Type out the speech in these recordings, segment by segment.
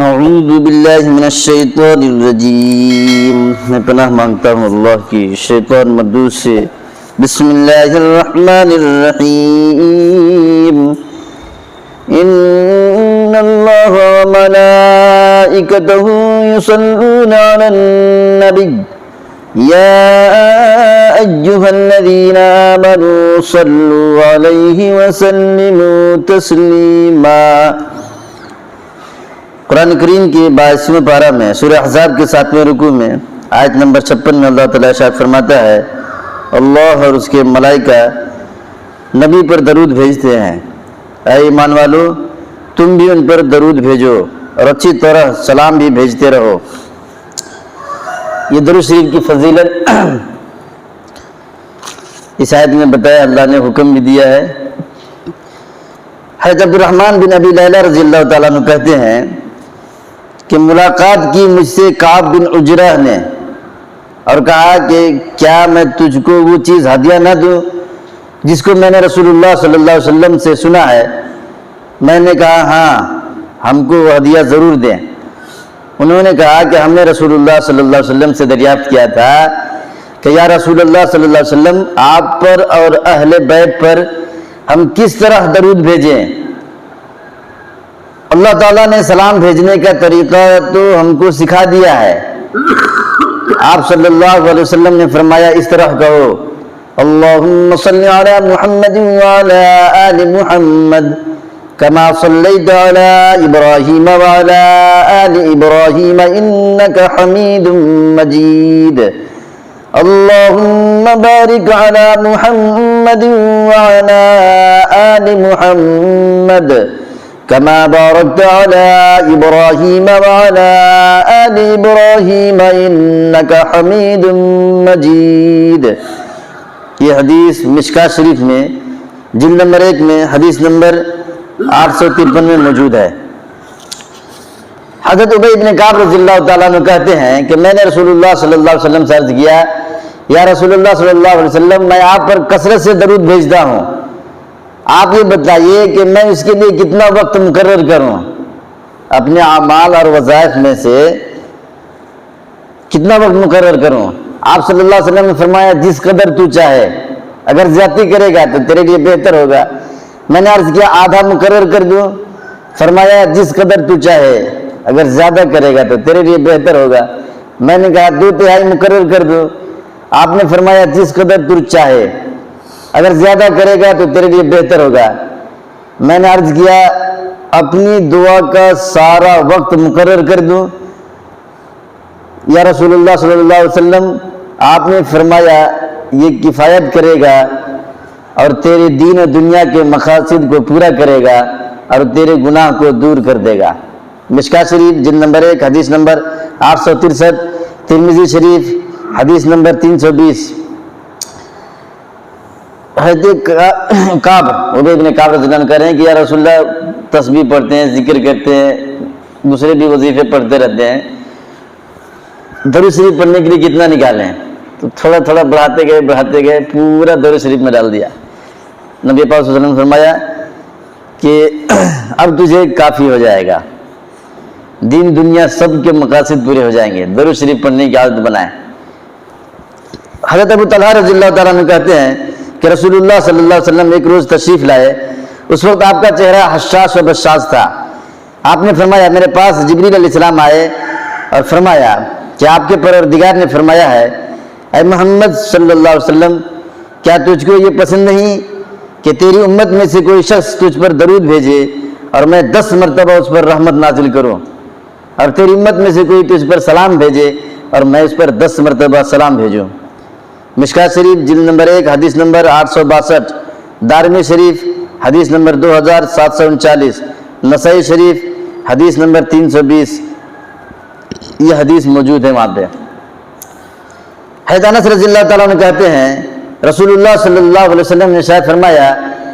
اعوذ باللہ من الشیطان الرجیم، میں پناہ مانگتا ہوں اللہ کی شیطان مردود سے۔ بسم اللہ الرحمن الرحیم، ان اللہ وملائکتہ یصلون علی النبی یا ایہا الذین آمنوا صلوا علیہ وسلموا تسلیما۔ قرآن کریم کی 22ویں پارہ میں سورہ احزاب کے 7ویں رکوع میں آیت نمبر 56 میں اللہ تعالیٰ ارشاد فرماتا ہے، اللہ اور اس کے ملائکہ نبی پر درود بھیجتے ہیں، اے ایمان والو تم بھی ان پر درود بھیجو اور اچھی طرح سلام بھی بھیجتے رہو۔ یہ درود شریف کی فضیلت اس آیت میں بتایا، اللہ نے حکم بھی دیا ہے۔ حضرت عبد الرحمن بن ابی لیلہ رضی اللہ تعالیٰ عنہ کہتے ہیں کہ ملاقات کی مجھ سے کعب بن عجرہ نے اور کہا کہ کیا میں تجھ کو وہ چیز ہدیہ نہ دوں جس کو میں نے رسول اللہ صلی اللہ علیہ وسلم سے سنا ہے؟ میں نے کہا ہاں، ہم کو وہ ہدیہ ضرور دیں۔ انہوں نے کہا کہ ہم نے رسول اللہ صلی اللہ علیہ وسلم سے دریافت کیا تھا کہ یا رسول اللہ صلی اللہ علیہ وسلم، آپ پر اور اہل بیت پر ہم کس طرح درود بھیجیں؟ اللہ تعالیٰ نے سلام بھیجنے کا طریقہ تو ہم کو سکھا دیا ہے۔ آپ صلی اللہ علیہ وسلم نے فرمایا اس طرح کہو، اللہم صلی علی محمد وعلی آل محمد کما صلیت علی ابراہیم وعلی آل ابراہیم انک حمید مجید، اللہم بارک علی محمد وعلی آل محمد كما باركت على إبراهيم وعلى آل إبراهيم إنك حميد مجيد۔ یہ حدیث مشکاۃ شریف میں جلد نمبر 1 میں حدیث نمبر 853 میں موجود ہے۔ حضرت ابی بن کعب رضی اللہ تعالیٰ عنہ کہتے ہیں کہ میں نے رسول اللہ صلی اللہ علیہ وسلم سے عرض کیا، یا رسول اللہ صلی اللہ علیہ وسلم، میں آپ پر کثرت سے درود بھیجتا ہوں، آپ یہ بتائیے کہ میں اس کے لیے کتنا وقت مقرر کروں، اپنے اعمال اور وظائف میں سے کتنا وقت مقرر کروں؟ آپ صلی اللہ علیہ وسلم نے فرمایا جس قدر تو چاہے، اگر زیادتی کرے گا تو تیرے لیے بہتر ہوگا۔ میں نے عرض کیا آدھا مقرر کر دوں؟ فرمایا جس قدر تو چاہے، اگر زیادہ کرے گا تو تیرے لیے بہتر ہوگا۔ میں نے کہا 2/3 مقرر کر دوں؟ آپ نے فرمایا جس قدر تو چاہے، اگر زیادہ کرے گا تو تیرے لیے بہتر ہوگا۔ میں نے عرض کیا اپنی دعا کا سارا وقت مقرر کر دوں یا رسول اللہ صلی اللہ علیہ وسلم؟ آپ نے فرمایا یہ کفایت کرے گا اور تیرے دین و دنیا کے مقاصد کو پورا کرے گا اور تیرے گناہ کو دور کر دے گا۔ مشکاۃ شریف جلد نمبر 1 حدیث نمبر 863، ترمذی شریف حدیث نمبر 320۔ حضرت کعب ابی بن کعب رضی اللہ عنہ کہہ رہے ہیں کہ یا رسول اللہ تسبیح پڑھتے ہیں، ذکر کرتے ہیں، دوسرے بھی وظیفے پڑھتے رہتے ہیں، درود شریف پڑھنے کے لیے کتنا نکالیں؟ تو تھوڑا تھوڑا بڑھاتے گئے، پورا درود شریف میں ڈال دیا۔ نبی پاک صلی اللہ علیہ وسلم نے فرمایا کہ اب تجھے کافی ہو جائے گا، دین دنیا سب کے مقاصد پورے ہو جائیں گے، درود شریف پڑھنے کی عادت بنائیں۔ حضرت ابو طلحہ رضی اللہ تعالیٰ عنہ کہتے ہیں کہ رسول اللہ صلی اللہ علیہ وسلم ایک روز تشریف لائے، اس وقت آپ کا چہرہ حشاش و بشاش تھا۔ آپ نے فرمایا میرے پاس جبریل علیہ السلام آئے اور فرمایا کہ آپ کے پروردگار نے فرمایا ہے، اے محمد صلی اللہ علیہ وسلم، کیا تجھ کو یہ پسند نہیں کہ تیری امت میں سے کوئی شخص تجھ پر درود بھیجے اور میں 10 مرتبہ اس پر رحمت نازل کروں، اور تیری امت میں سے کوئی تجھ پر سلام بھیجے اور میں اس پر 10 مرتبہ سلام بھیجوں؟ مشکاۃ شریف جلد نمبر 1 حدیث نمبر 862، دارمی شریف حدیث نمبر 2739، نسائی شریف حدیث نمبر 320، یہ حدیث موجود ہے وہاں پہ۔ حضرت انس رضی اللہ تعالیٰ عنہ کہتے ہیں رسول اللہ صلی اللہ علیہ وسلم نے شاید فرمایا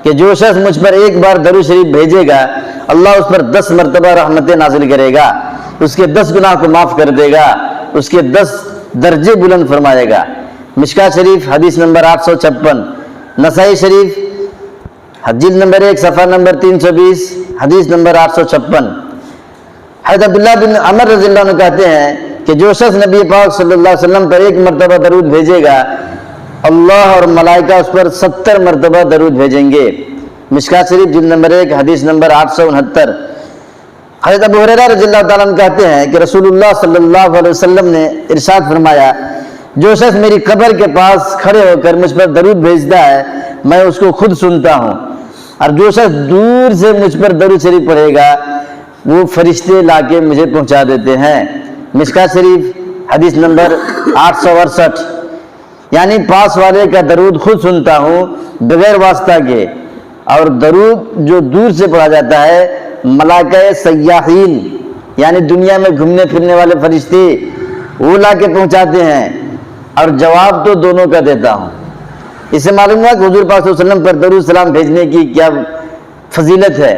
کہ جو شخص مجھ پر ایک بار درود شریف بھیجے گا اللہ اس پر 10 مرتبہ رحمتیں نازل کرے گا، اس کے 10 گناہ کو معاف کر دے گا، اس کے 10 درجے بلند فرمائے گا۔ مشکاۃ شریف حدیث نمبر 856، نسائی شریف جلد نمبر 1 صفحہ نمبر 320 حدیث نمبر 856۔ حضرت عبداللہ بن عمر رضی اللہ عنہ کہتے ہیں کہ جو شخص نبی پاک صلی اللہ علیہ وسلم پر 1 مرتبہ درود بھیجے گا، اللہ اور ملائکہ اس پر 70 مرتبہ درود بھیجیں گے۔ مشکات شریف جلد نمبر 1 حدیث نمبر 869۔ حضرت ابو ہریرہ رضی اللہ تعالیٰ عنہ کہتے ہیں کہ رسول اللہ صلی اللہ علیہ وسلم نے ارشاد فرمایا، جو شخص میری قبر کے پاس کھڑے ہو کر مجھ پر درود بھیجتا ہے میں اس کو خود سنتا ہوں، اور جو شخص دور سے مجھ پر درود شریف پڑھے گا وہ فرشتے لا کے مجھے پہنچا دیتے ہیں۔ مشکات شریف حدیث نمبر 868۔ یعنی پاس والے کا درود خود سنتا ہوں بغیر واسطہ کے، اور درود جو دور سے پڑھا جاتا ہے ملائکہ سیاحین یعنی دنیا میں گھومنے پھرنے والے فرشتے وہ لا کے پہنچاتے ہیں، اور جواب تو دونوں کا دیتا ہوں۔ اس سے معلوم ہوا کہ حضور پاک صلی اللہ علیہ وسلم پر درود سلام بھیجنے کی کیا فضیلت ہے،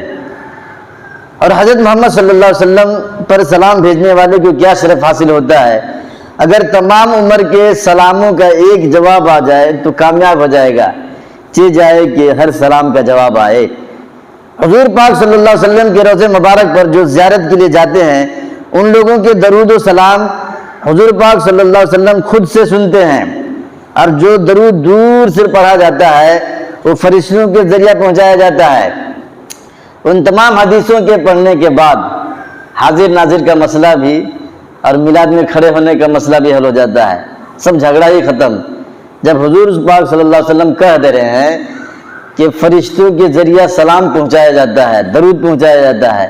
اور حضرت محمد صلی اللہ علیہ وسلم پر سلام بھیجنے والے کو کیا شرف حاصل ہوتا ہے۔ اگر تمام عمر کے سلاموں کا ایک جواب آ جائے تو کامیاب ہو جائے گا، چاہے جائے کہ ہر سلام کا جواب آئے۔ حضور پاک صلی اللہ علیہ وسلم کے روضے مبارک پر جو زیارت کے لیے جاتے ہیں ان لوگوں کے درود و سلام حضور پاک صلی اللہ علیہ وسلم خود سے سنتے ہیں، اور جو درود دور سے پڑھا جاتا ہے وہ فرشتوں کے ذریعہ پہنچایا جاتا ہے۔ ان تمام حدیثوں کے پڑھنے کے بعد حاضر ناظر کا مسئلہ بھی اور میلاد میں کھڑے ہونے کا مسئلہ بھی حل ہو جاتا ہے، سب جھگڑا ہی ختم۔ جب حضور پاک صلی اللہ علیہ وسلم کہہ دے رہے ہیں کہ فرشتوں کے ذریعہ سلام پہنچایا جاتا ہے، درود پہنچایا جاتا ہے،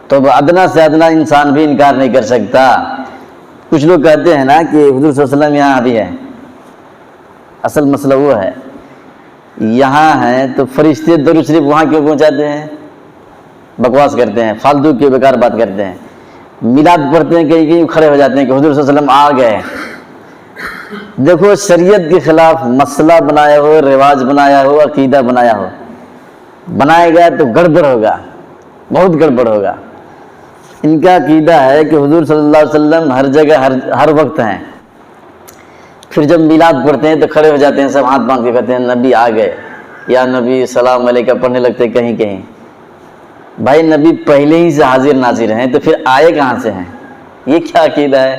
تو ادنا سے ادنا انسان بھی انکار نہیں کر سکتا۔ کچھ لوگ کہتے ہیں نا کہ حضور صلی اللہ علیہ وسلم یہاں بھی ہے، اصل مسئلہ وہ ہے یہاں ہیں تو فرشتے درود شریف وہاں کیوں پہنچاتے ہیں؟ بکواس کرتے ہیں، فالتو کی بیکار بات کرتے ہیں۔ میلاد پڑھتے ہیں کہیں کہیں کھڑے ہو جاتے ہیں کہ حضور صلی اللہ علیہ وسلم آ گئے۔ دیکھو شریعت کے خلاف مسئلہ بنایا ہو، رواج بنایا ہو، عقیدہ بنایا ہو، بنایا گیا تو گڑبڑ ہوگا، بہت گڑبڑ ہوگا۔ ان کا عقیدہ ہے کہ حضور صلی اللہ علیہ وسلم ہر جگہ ہر وقت ہیں، پھر جب میلاد پڑھتے ہیں تو کھڑے ہو جاتے ہیں سب ہاتھ باندھ کے کہتے ہیں نبی آ گئے یا نبی سلام علیکہ پڑھنے لگتے کہیں کہیں۔ بھائی نبی پہلے ہی سے حاضر ناظر ہیں تو پھر آئے کہاں سے ہیں؟ یہ کیا عقیدہ ہے؟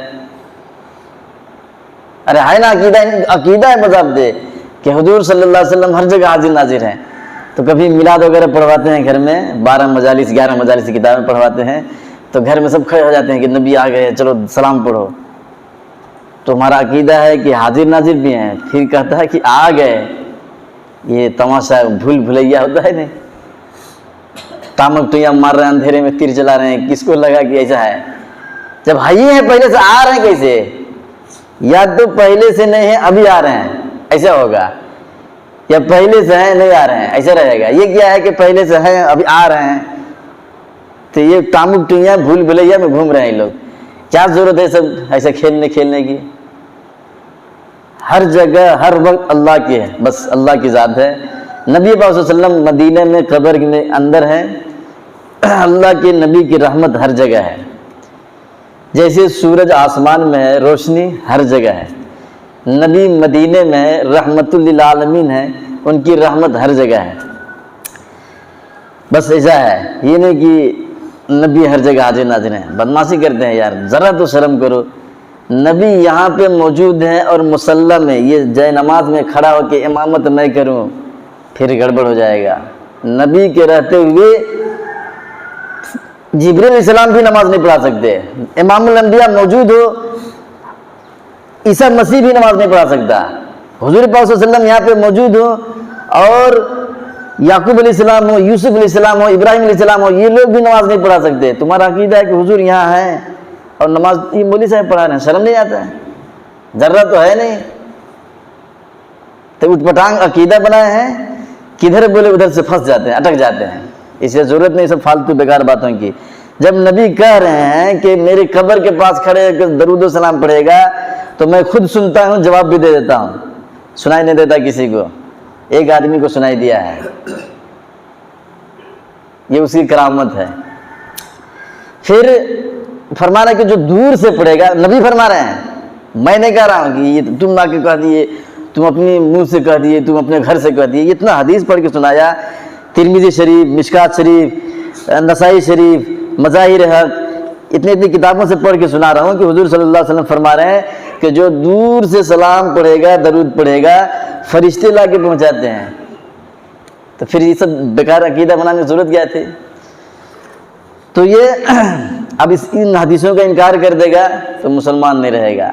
ارے ہے نا عقیدہ ہے مذہب دے کہ حضور صلی اللہ علیہ وسلم ہر جگہ حاضر ناظر ہیں، تو کبھی میلاد وغیرہ پڑھواتے ہیں گھر میں، 12 مجالس 11 مجالس کی کتابیں پڑھواتے ہیں تو گھر میں سب کھڑے ہو جاتے ہیں کہ نبی آ گئے چلو سلام پڑھو۔ تو ہمارا عقیدہ ہے کہ حاضر ناظر بھی ہیں، پھر کہتا ہے کہ آ گئے۔ یہ تماشا بھول بھلیا ہوتا ہے نہیں، تامک تو یہاں مار رہے ہیں، اندھیرے میں تیر چلا رہے ہیں، کس کو لگا کہ ایسا ہے؟ جب ہی ہیں پہلے سے آ رہے ہیں کیسے؟ یا تو پہلے سے نہیں ہیں ابھی آ رہے ہیں، ایسا ہوگا، یا پہلے سے ہیں نہیں آ رہے ہیں، ایسا رہے گا۔ یہ کیا ہے کہ پہلے سے ہیں ابھی آ رہے ہیں، تو یہ تامک ٹوئیاں بھول بھلیا میں گھوم رہے ہیں لوگ۔ کیا ضرورت ہے سب ایسے کھیلنے کی؟ ہر جگہ ہر وقت اللہ کی ہے، بس اللہ کی ذات ہے۔ نبی پاک صلی اللہ علیہ وسلم مدینہ میں قبر میں اندر ہیں، اللہ کے نبی کی رحمت ہر جگہ ہے، جیسے سورج آسمان میں ہے روشنی ہر جگہ ہے، نبی مدینے میں رحمت للعالمین ہے، ان کی رحمت ہر جگہ ہے۔ بس ایسا ہے، یہ نہیں کہ نبی ہر جگہ حاضر ناظر ہیں۔ بدمعاشی کرتے ہیں یار، ذرا تو شرم کرو۔ نبی یہاں پہ موجود ہیں اور مصلی میں یہ جے نماز میں کھڑا ہو کے امامت میں کروں پھر گڑبڑ ہو جائے گا۔ نبی کے رہتے ہوئے جبریل علیہ السلام بھی نماز نہیں پڑھا سکتے، امام الانبیاء موجود ہو عیسیٰ مسیح بھی نماز نہیں پڑھا سکتا، حضور پاک صلی اللہ علیہ وسلم یہاں پہ موجود ہو اور یعقوب علیہ السلام ہو، یوسف علیہ السلام ہو، ابراہیم علیہ السلام ہو، یہ لوگ بھی نماز نہیں پڑھا سکتے۔ تمہارا عقیدہ ہے کہ حضور یہاں ہیں اور نماز یہ مولوی صاحب پڑھا رہے ہیں، شرم نہیں آتا ہے؟ ذرہ تو ہے نہیں، تو اٹھ پٹانگ عقیدہ بنائے ہیں، کدھر بولے ادھر سے پھنس جاتے ہیں، اٹک جاتے ہیں۔ اس سے ضرورت نہیں سب فالتو بیکار باتوں کی۔ جب نبی کہہ رہے ہیں کہ میرے قبر کے پاس کھڑے درود و سلام پڑھے گا تو میں خود سنتا ہوں، جواب بھی دے دیتا ہوں، سنائی نہیں دیتا کسی کو۔ ایک آدمی کو سنائی دیا ہے، یہ اس کی کرامت ہے۔ پھر فرما رہا کہ جو دور سے پڑھے گا، نبی فرما رہے ہیں، میں نہیں کہہ رہا ہوں کہ یہ تم آ کے کہہ دیے، تم اپنے منہ سے کہہ دیے، تم اپنے گھر سے کہہ دیے۔ اتنا حدیث پڑھ کے سنایا، ترمذی شریف، مشکات شریف، نسائی شریف، مظاہر حق، اتنی کتابوں سے پڑھ کے سنا رہا ہوں کہ حضور صلی اللہ علیہ وسلم فرما رہے ہیں کہ جو دور سے سلام پڑھے گا، درود پڑھے گا، فرشتے لا کے پہنچاتے ہیں۔ تو پھر یہ سب بیکار عقیدہ بنانے کی ضرورت کیا تھی؟ تو یہ اب ان حدیثوں کا انکار کر دے گا تو مسلمان نہیں رہے گا۔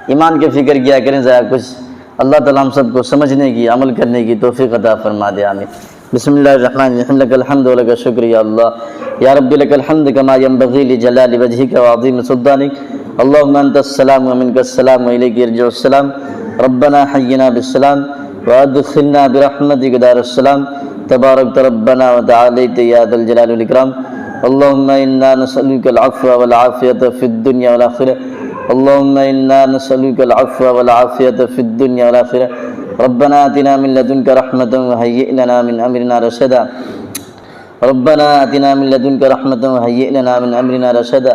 ایمان کی فکر کیا کریں ذرا کچھ، اللہ تعالیٰ ہم سب کو سمجھنے کی، عمل کرنے کی توفیق عطا فرما دے، آمین۔ بسم اللہ الرحمن الرحیم، لک الحمد ولک الشکر یا اللہ، یا رب لک الحمد کما ینبغی لجلال وجہک وعظیم سلطانک، اللہم انت السلام ومنک السلام والیک یرجع السلام، ربنا حینا بالسلام وادخلنا برحمتک دار السلام، تبارکت ربنا وتعالیت یا ذا الجلال والاکرام، اللہم انا نسألک العفو والعافیۃ فی الدنیا والآخرہ، اللہم انا نسألک العفو والعافیۃ فی الدنیا والآخرہ، ربنا آتنا من لدنک رحمۃ وہیئ لنا من امرنا رشدا، ربنا آتنا من لدنک رحمۃ وہیئ لنا من امرنا رشدا،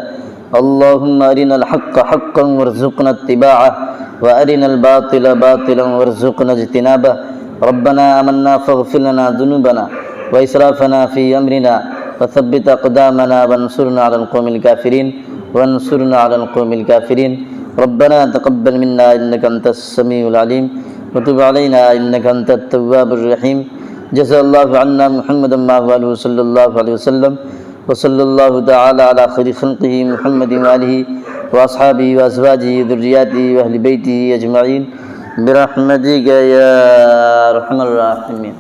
اللہم ارنا الحق حقا وارزقنا اتباعہ وارنا الباطل باطلا وارزقنا اجتنابہ، ربنا آمنا فاغفر لنا ذنوبنا واسرافنا فی امرنا وثبت اقدامنا وانصرنا على القوم الكافرين وانصرنا على القوم الكافرين، ربنا تقبل منا انك انت السميع العليم وتب علينا انك انت التواب الرحيم، جزا الله عنا محمدا ما هو صلى الله عليه وسلم، وصلى الله تعالى على خير خلقه محمد وآله وأصحابه وأزواجه وذرياته وأهل بيته أجمعين برحمتك يا أرحم الراحمين۔